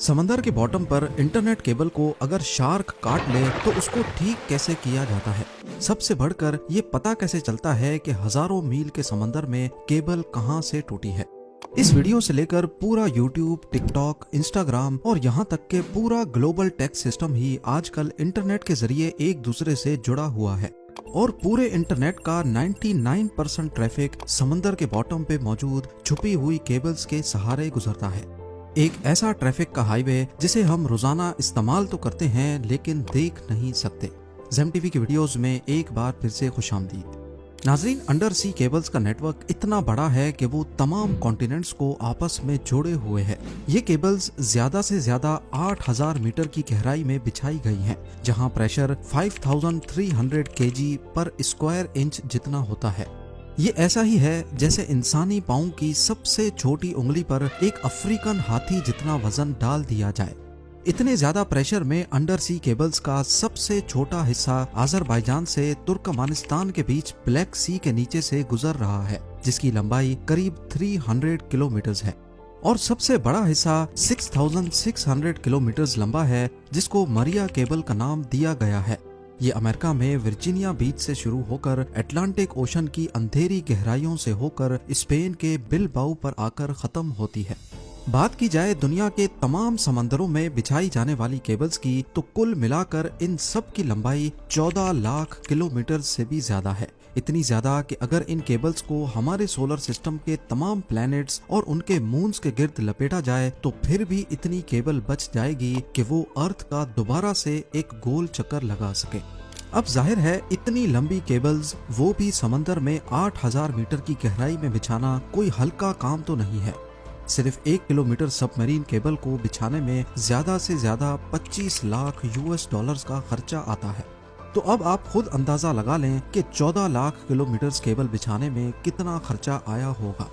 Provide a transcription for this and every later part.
समंदर के बॉटम पर इंटरनेट केबल को अगर शार्क काट ले तो उसको ठीक कैसे किया जाता है। सबसे बढ़कर ये पता कैसे चलता है कि हजारों मील के समंदर में केबल कहां से टूटी है। इस वीडियो से लेकर पूरा यूट्यूब, टिकटॉक, इंस्टाग्राम और यहाँ तक के पूरा ग्लोबल टेक सिस्टम ही आजकल इंटरनेट के जरिए एक दूसरे से जुड़ा हुआ है और पूरे इंटरनेट का 99% ट्रैफिक समंदर के बॉटम पे मौजूद छुपी हुई केबल्स के सहारे गुजरता है। एक ऐसा ट्रैफिक का हाईवे जिसे हम रोजाना इस्तेमाल तो करते हैं लेकिन देख नहीं सकते। ज़ेम टीवी की वीडियोस में एक बार फिर से खुशामदीद। नाजरीन, अंडर सी केबल्स का नेटवर्क इतना बड़ा है कि वो तमाम कॉन्टिनेंट्स को आपस में जोड़े हुए है। ये केबल्स ज्यादा से ज्यादा 8000 मीटर की गहराई में बिछाई गई हैं, जहां प्रेशर 5300 kg पर स्क्वायर इंच जितना होता है। ये ऐसा ही है जैसे इंसानी पाँव की सबसे छोटी उंगली पर एक अफ्रीकन हाथी जितना वजन डाल दिया जाए। इतने ज्यादा प्रेशर में अंडर सी केबल्स का सबसे छोटा हिस्सा अजरबैजान से तुर्कमानिस्तान के बीच ब्लैक सी के नीचे से गुजर रहा है, जिसकी लंबाई करीब 300 किलोमीटर है और सबसे बड़ा हिस्सा 6600 किलोमीटर लंबा है, जिसको मरिया केबल का नाम दिया गया है। ये अमेरिका में वर्जीनिया बीच से शुरू होकर अटलांटिक ओशन की अंधेरी गहराइयों से होकर स्पेन के बिलबाओ पर आकर खत्म होती है। बात की जाए दुनिया के तमाम समंदरों में बिछाई जाने वाली केबल्स की, तो कुल मिलाकर इन सब की लंबाई 14 लाख किलोमीटर से भी ज्यादा है। इतनी ज्यादा कि अगर इन केबल्स को हमारे सोलर सिस्टम के तमाम प्लैनेट्स और उनके मून्स के गिर्द लपेटा जाए तो फिर भी इतनी केबल बच जाएगी कि वो अर्थ का दोबारा से एक गोल चक्कर लगा सके। अब जाहिर है इतनी लंबी केबल्स, वो भी समंदर में 8000 मीटर की गहराई में बिछाना कोई हल्का काम तो नहीं है। सिर्फ 1 किलोमीटर सबमरीन केबल को बिछाने में ज्यादा से ज्यादा 25 लाख US का खर्चा आता है। तो अब आप खुद अंदाजा लगा लें कि 14 लाख किलोमीटर केबल बिछाने में कितना खर्चा आया होगा।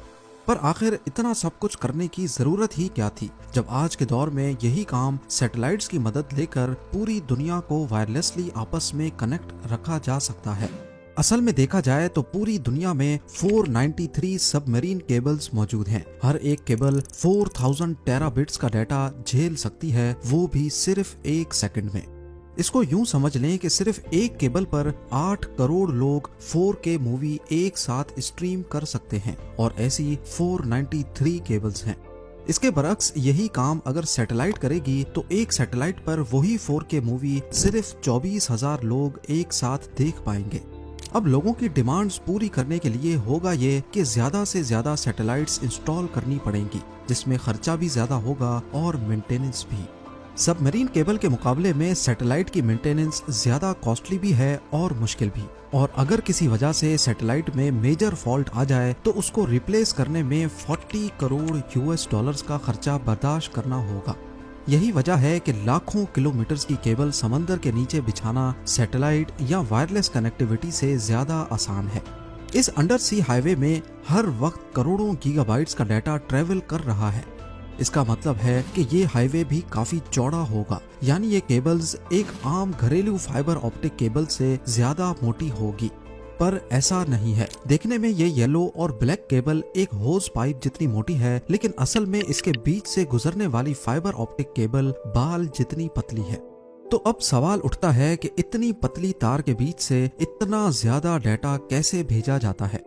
पर आखिर इतना सब कुछ करने की जरूरत ही क्या थी, जब आज के दौर में यही काम सैटेलाइट्स की मदद लेकर पूरी दुनिया को वायरलेसली आपस में कनेक्ट रखा जा सकता है। असल में देखा जाए तो पूरी दुनिया में 493 सबमरीन केबल्स मौजूद हैं। हर एक केबल 4000 टेराबिट्स का डाटा झेल सकती है, वो भी सिर्फ 1 सेकंड में। इसको यूं समझ लें कि सिर्फ एक केबल पर 8 करोड़ लोग 4K मूवी एक साथ स्ट्रीम कर सकते हैं और ऐसी 493 केबल्स हैं। इसके बरक्स यही काम अगर सैटेलाइट करेगी तो एक सैटेलाइट पर वही 4K मूवी सिर्फ 24,000 लोग एक साथ देख पाएंगे। अब लोगों की डिमांड्स पूरी करने के लिए होगा ये कि ज्यादा से ज्यादा सैटेलाइट्स इंस्टॉल करनी पड़ेंगी, जिसमें खर्चा भी ज्यादा होगा और मेंटेनेंस भी। सबमरीन केबल के मुकाबले में सैटेलाइट की मेंटेनेंस ज्यादा कॉस्टली भी है और मुश्किल भी, और अगर किसी वजह से सैटेलाइट में मेजर फॉल्ट आ जाए तो उसको रिप्लेस करने में 40 करोड़ US का खर्चा बर्दाश्त करना होगा। यही वजह है कि लाखों किलोमीटर की केबल समंदर के नीचे बिछाना सैटेलाइट या वायरलेस कनेक्टिविटी से ज्यादा आसान है। इस अंडर सी हाईवे में हर वक्त करोड़ों गीगाबाइट्स का डाटा ट्रेवल कर रहा है। इसका मतलब है कि ये हाईवे भी काफी चौड़ा होगा, यानी ये केबल्स एक आम घरेलू फाइबर ऑप्टिक केबल से ज्यादा मोटी होगी। पर ऐसा नहीं है। देखने में ये येलो और ब्लैक केबल एक होज पाइप जितनी मोटी है, लेकिन असल में इसके बीच से गुजरने वाली फाइबर ऑप्टिक केबल बाल जितनी पतली है। तो अब सवाल उठता है कि इतनी पतली तार के बीच से इतना ज्यादा डाटा कैसे भेजा जाता है।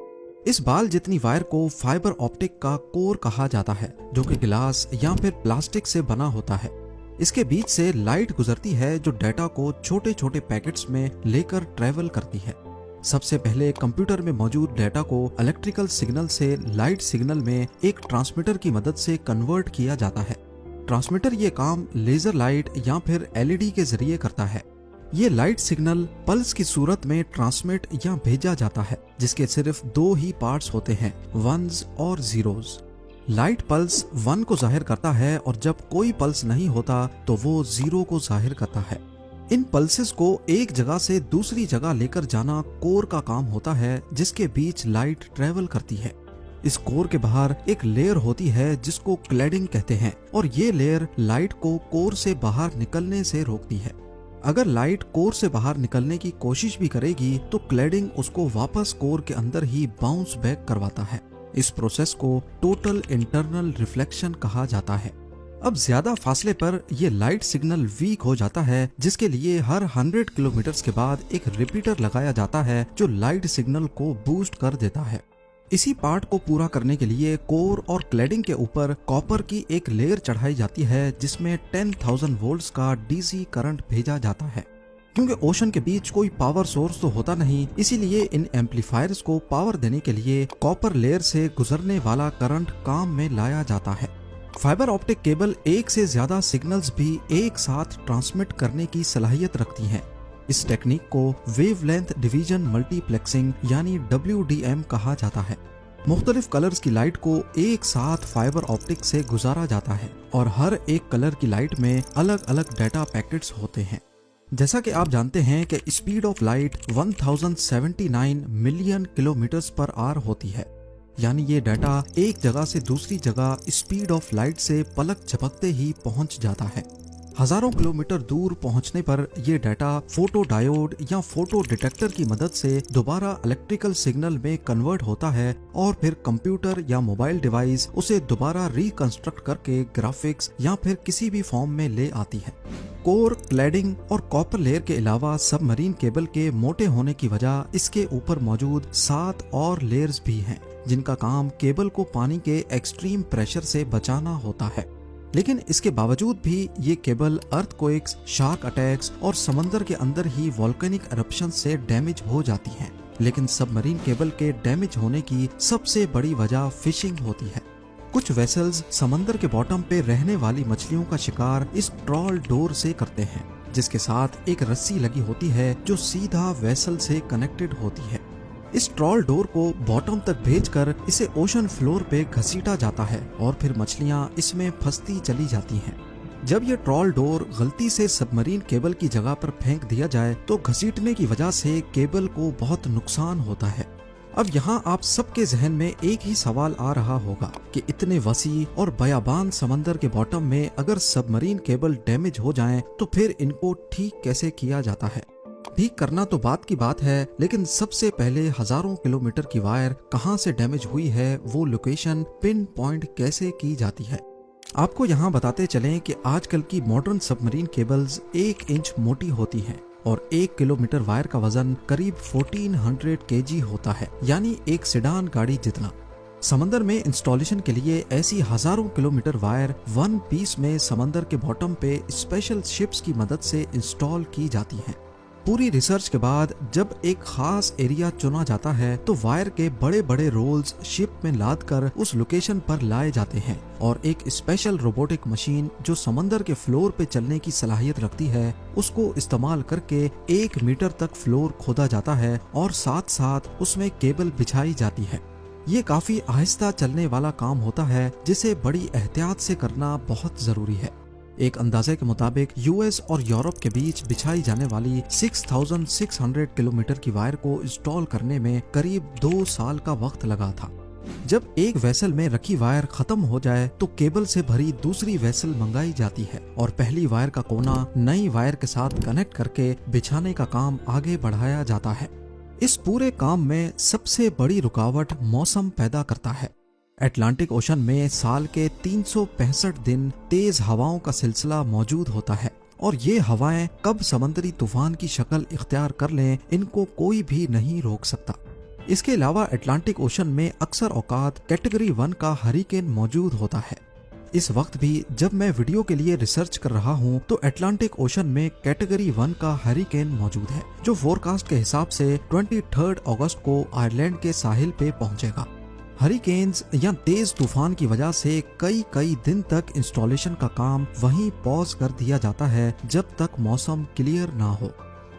इस बाल जितनी वायर को फाइबर ऑप्टिक का कोर कहा जाता है, जो कि गिलास या फिर प्लास्टिक से बना होता है। इसके बीच से लाइट गुजरती है जो डाटा को छोटे छोटे पैकेट्स में लेकर ट्रेवल करती है। सबसे पहले कंप्यूटर में मौजूद डाटा को इलेक्ट्रिकल सिग्नल से लाइट सिग्नल में एक ट्रांसमीटर की मदद से कन्वर्ट किया जाता है। ट्रांसमीटर ये काम लेजर लाइट या फिर LED के जरिए करता है। ये लाइट सिग्नल पल्स की सूरत में ट्रांसमिट या भेजा जाता है, जिसके सिर्फ 2 ही पार्ट्स होते हैं, वंस और जीरोस। लाइट पल्स 1 को जाहिर करता है और जब कोई पल्स नहीं होता तो वो 0 को जाहिर करता है। इन पल्सेस को एक जगह से दूसरी जगह लेकर जाना कोर का काम होता है, जिसके बीच लाइट ट्रेवल करती है। इस कोर के बाहर एक लेयर होती है जिसको क्लैडिंग कहते हैं, और ये लेयर लाइट को कोर से बाहर निकलने से रोकती है। अगर लाइट कोर से बाहर निकलने की कोशिश भी करेगी तो क्लैडिंग उसको वापस कोर के अंदर ही बाउंस बैक करवाता है। इस प्रोसेस को टोटल इंटरनल रिफ्लेक्शन कहा जाता है। अब ज्यादा फासले पर ये लाइट सिग्नल वीक हो जाता है, जिसके लिए हर 100 किलोमीटर के बाद एक रिपीटर लगाया जाता है जो लाइट सिग्नल को बूस्ट कर देता है। इसी पार्ट को पूरा करने के लिए कोर और क्लैडिंग के ऊपर कॉपर की एक लेयर चढ़ाई जाती है, जिसमें 10,000 वोल्ट्स का डीसी करंट भेजा जाता है। क्योंकि ओशन के बीच कोई पावर सोर्स तो होता नहीं, इसीलिए इन एम्पलीफायर्स को पावर देने के लिए कॉपर लेयर से गुजरने वाला करंट काम में लाया जाता है। फाइबर ऑप्टिक केबल एक से ज्यादा सिग्नल्स भी एक साथ ट्रांसमिट करने की सलाहियत रखती हैं। इस टेक्निक को वेवलेंथ डिवीजन मल्टीप्लेक्सिंग यानी WDM कहा जाता है। मुख्तलिफ कलर्स की लाइट को एक साथ फाइबर ऑप्टिक से गुजारा जाता है और हर एक कलर की लाइट में अलग अलग डाटा पैकेट्स होते हैं। जैसा कि आप जानते हैं कि speed of light 1079 million kilometres per hour होती है, यानी ये डाटा एक जगह से दूसरी जगह स्पीड ऑफ लाइट से पलक झपकते ही पहुंच जाता है। हजारों किलोमीटर दूर पहुंचने पर यह डाटा फोटो डायोड या फोटो डिटेक्टर की मदद से दोबारा इलेक्ट्रिकल सिग्नल में कन्वर्ट होता है और फिर कंप्यूटर या मोबाइल डिवाइस उसे दोबारा रिकंस्ट्रक्ट करके ग्राफिक्स या फिर किसी भी फॉर्म में ले आती है। कोर, क्लैडिंग और कॉपर लेयर के अलावा सबमरीन केबल के मोटे होने की वजह इसके ऊपर मौजूद 7 और लेयर्स भी हैं, जिनका काम केबल को पानी के एक्सट्रीम प्रेशर से बचाना होता है। लेकिन इसके बावजूद भी ये केबल अर्थक्वेक्स, शार्क अटैक्स और समंदर के अंदर ही वोल्केनिक एरप्शन से डैमेज हो जाती हैं। लेकिन सबमरीन केबल के डैमेज होने की सबसे बड़ी वजह फिशिंग होती है। कुछ वेसल्स समंदर के बॉटम पे रहने वाली मछलियों का शिकार इस ट्रॉल डोर से करते हैं, जिसके साथ एक रस्सी लगी होती है जो सीधा वेसल से कनेक्टेड होती है। इस ट्रॉल डोर को बॉटम तक भेजकर इसे ओशन फ्लोर पे घसीटा जाता है और फिर मछलियां इसमें फंसती चली जाती हैं। जब ये ट्रॉल डोर गलती से सबमरीन केबल की जगह पर फेंक दिया जाए तो घसीटने की वजह से केबल को बहुत नुकसान होता है। अब यहाँ आप सबके जहन में एक ही सवाल आ रहा होगा कि इतने वसी और बयाबान समंदर के बॉटम में अगर सबमरीन केबल डैमेज हो जाएं तो फिर इनको ठीक कैसे किया जाता है। ठीक करना तो बात की बात है, लेकिन सबसे पहले हजारों किलोमीटर की वायर कहां से डैमेज हुई है वो लोकेशन पिन पॉइंट कैसे की जाती है। आपको यहाँ बताते चलें कि आजकल की मॉडर्न सबमरीन केबल्स 1 इंच मोटी होती हैं और 1 किलोमीटर वायर का वजन करीब 1400 kg होता है, यानी एक सेडान गाड़ी जितना। समंदर में इंस्टॉलेशन के लिए ऐसी हजारों किलोमीटर वायर वन पीस में समंदर के बॉटम पे स्पेशल शिप्स की मदद से इंस्टॉल की जाती हैं। पूरी रिसर्च के बाद जब एक खास एरिया चुना जाता है तो वायर के बड़े बड़े रोल्स शिप में लादकर उस लोकेशन पर लाए जाते हैं और एक स्पेशल रोबोटिक मशीन जो समंदर के फ्लोर पे चलने की सलाहियत रखती है, उसको इस्तेमाल करके 1 मीटर तक फ्लोर खोदा जाता है और साथ साथ उसमें केबल बिछाई जाती है। ये काफी आहिस्ता चलने वाला काम होता है, जिसे बड़ी एहतियात से करना बहुत जरूरी है। एक अंदाजे के मुताबिक यूएस और यूरोप के बीच बिछाई जाने वाली 6600 किलोमीटर की वायर को इंस्टॉल करने में करीब 2 साल का वक्त लगा था। जब एक वेसल में रखी वायर खत्म हो जाए तो केबल से भरी दूसरी वेसल मंगाई जाती है और पहली वायर का कोना नई वायर के साथ कनेक्ट करके बिछाने का काम आगे बढ़ाया जाता है। इस पूरे काम में सबसे बड़ी रुकावट मौसम पैदा करता है। अटलांटिक ओशन में साल के 365 दिन तेज हवाओं का सिलसिला मौजूद होता है और ये हवाएं कब समंदरी तूफान की शक्ल इख्तियार कर लें, इनको कोई भी नहीं रोक सकता। इसके अलावा अटलांटिक ओशन में अक्सर औकात कैटेगरी 1 का हरिकेन मौजूद होता है। इस वक्त भी जब मैं वीडियो के लिए रिसर्च कर रहा हूँ तो अटलांटिक ओशन में कैटेगरी 1 का हरिकेन मौजूद है, जो फोरकास्ट के हिसाब से 23 अगस्त को आयरलैंड के साहिल पे पहुंचेगा। हरिकेन्स या तेज तूफान की वजह से कई दिन तक इंस्टॉलेशन का काम वहीं पॉज कर दिया जाता है जब तक मौसम क्लियर ना हो।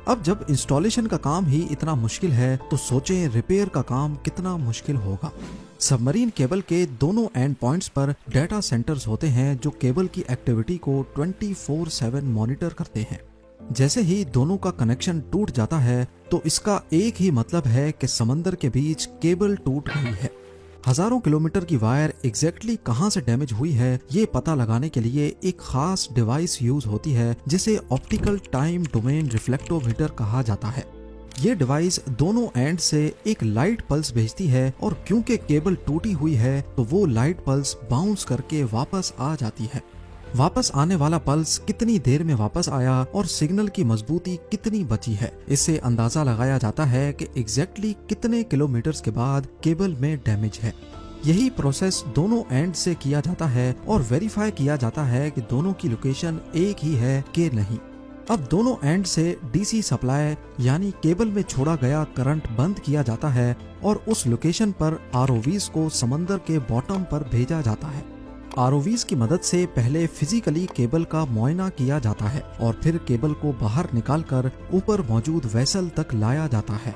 अब जब इंस्टॉलेशन का काम ही इतना मुश्किल है तो सोचें रिपेयर का काम कितना मुश्किल होगा। सबमरीन केबल के दोनों एंड पॉइंट्स पर डाटा सेंटर्स होते हैं जो केबल की एक्टिविटी को 24/7 मॉनिटर करते हैं। जैसे ही दोनों का कनेक्शन टूट जाता है तो इसका एक ही मतलब है कि समंदर के बीच केबल टूट गई है। हजारों किलोमीटर की वायर एग्जैक्टली कहां से डैमेज हुई है ये पता लगाने के लिए एक खास डिवाइस यूज होती है, जिसे ऑप्टिकल टाइम डोमेन रिफ्लेक्टोमीटर कहा जाता है। ये डिवाइस दोनों एंड से एक लाइट पल्स भेजती है और क्योंकि केबल टूटी हुई है तो वो लाइट पल्स बाउंस करके वापस आ जाती है। वापस आने वाला पल्स कितनी देर में वापस आया और सिग्नल की मजबूती कितनी बची है, इससे अंदाजा लगाया जाता है कि एग्जैक्टली कितने किलोमीटर्स के बाद केबल में डैमेज है। यही प्रोसेस दोनों एंड से किया जाता है और वेरीफाई किया जाता है कि दोनों की लोकेशन एक ही है कि नहीं। अब दोनों एंड से डीसी सप्लाई यानी केबल में छोड़ा गया करंट बंद किया जाता है और उस लोकेशन पर आरओवीज को समंदर के बॉटम पर भेजा जाता है। आरओवीज की मदद से पहले फिजिकली केबल का मुआयना किया जाता है और फिर केबल को बाहर निकालकर ऊपर मौजूद वेसल तक लाया जाता है।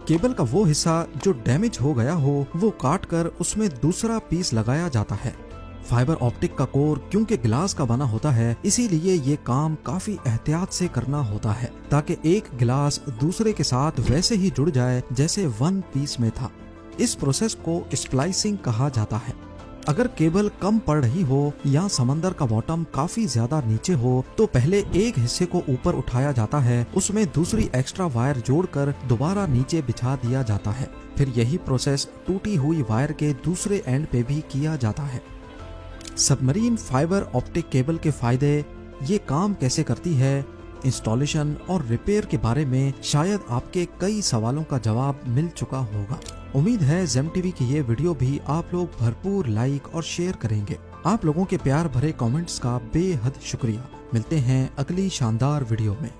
केबल का वो हिस्सा जो डैमेज हो गया हो वो काट कर उसमें दूसरा पीस लगाया जाता है। फाइबर ऑप्टिक का कोर क्योंकि ग्लास का बना होता है, इसीलिए ये काम काफी एहतियात से करना होता है ताकि एक गिलास दूसरे के साथ वैसे ही जुड़ जाए जैसे वन पीस में था। इस प्रोसेस को स्प्लाइसिंग कहा जाता है। अगर केबल कम पड़ रही हो या समंदर का बॉटम काफी ज्यादा नीचे हो तो पहले एक हिस्से को ऊपर उठाया जाता है, उसमें दूसरी एक्स्ट्रा वायर जोड़कर दोबारा नीचे बिछा दिया जाता है। फिर यही प्रोसेस टूटी हुई वायर के दूसरे एंड पे भी किया जाता है। सबमरीन फाइबर ऑप्टिक केबल के फायदे, ये काम कैसे करती है, इंस्टॉलेशन और रिपेयर के बारे में शायद आपके कई सवालों का जवाब मिल चुका होगा। उम्मीद है जेम टीवी की ये वीडियो भी आप लोग भरपूर लाइक और शेयर करेंगे। आप लोगों के प्यार भरे कमेंट्स का बेहद शुक्रिया। मिलते हैं अगली शानदार वीडियो में।